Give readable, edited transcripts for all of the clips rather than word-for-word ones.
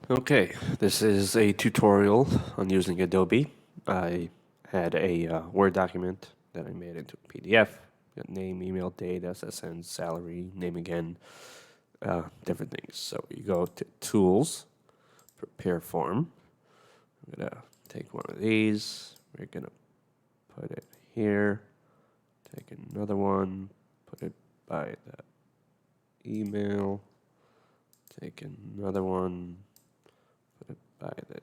Okay, this is a tutorial on using Adobe. I had a Word document that I made into a PDF. Got name, email, date, SSN, salary, name again, different things. So you go to Tools, Prepare Form. I'm gonna take one of these. We're gonna put it here. Take another one. Put it by the email. Take another one. Put it by the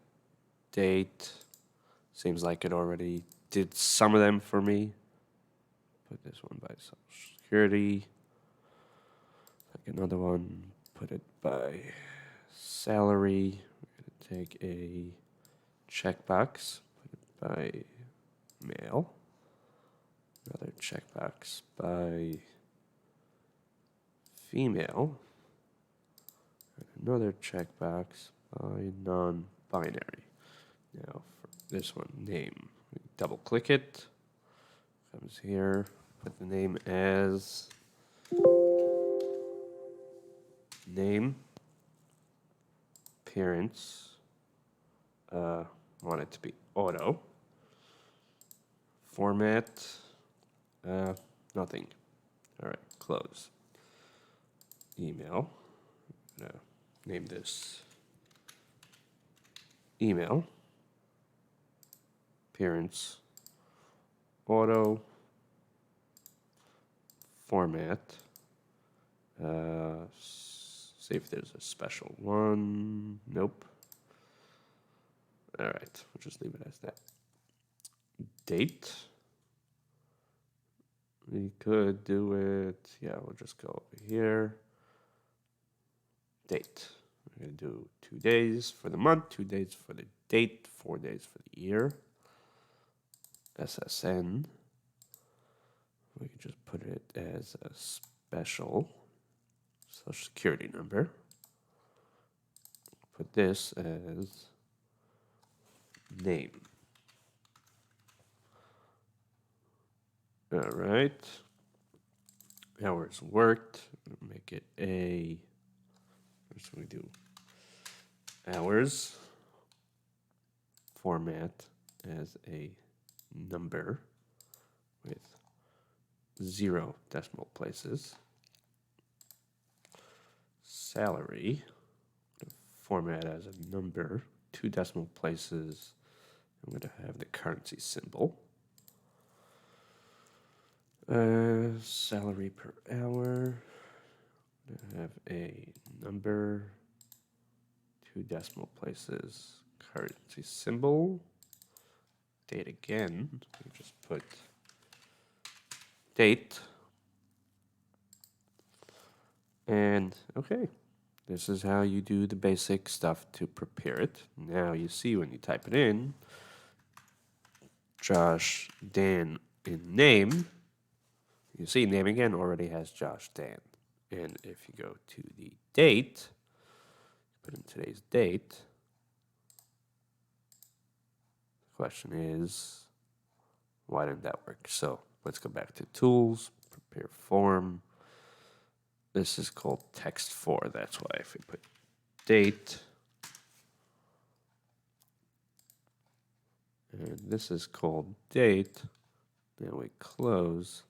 date. Seems like it already did some of them for me. Put this one by Social Security. Take another one. Put it by salary. We're going to take a checkbox. Put it by male. Another checkbox by female. And another checkbox by non-binary. Now for this one, name. We double click it. Comes here. Put the name as name. Appearance. Want it to be auto. Format. Nothing. All right, close. Email. Name this email. Appearance. Auto. Format. See if there's a special one. Nope. All right, we'll just leave it as that. Date. We could do it. Yeah, we'll just go over here. Date. We're going to do 2 days for the month, 2 days for the date, 4 days for the year. SSN. We can just put it as a special Social Security number. Put this as name. All right. Hours worked. Make it a. First we do hours. Format as a number with 0 decimal places. Salary. Format as a number, 2 decimal places. I'm going to have the currency symbol. Salary per hour. I'm going to have a number, 2 decimal places, currency symbol. Date again. We just put date. And okay. This is how you do the basic stuff to prepare it. Now you see when you type it in, Josh Dan in name, you see name again already has Josh Dan. And if you go to the date, put in today's date, the question is, why didn't that work? So let's go back to tools, prepare form. This is called text 4. That's why if we put date, and this is called date, then we close,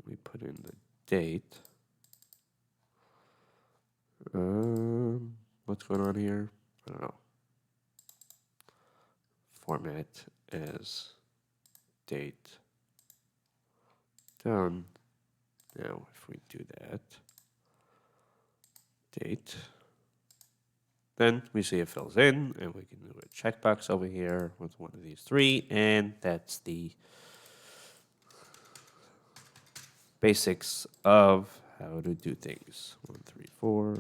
we put in the date. What's going on here? I don't know. Format as date. Done. Now, if we do that, date, then we see it fills in, and we can do a checkbox over here with one of these 3, and that's the basics of how to do things. 1, 3, 4.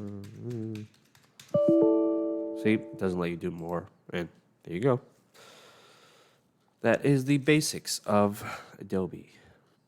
See, it doesn't let you do more, and there you go. That is the basics of Adobe.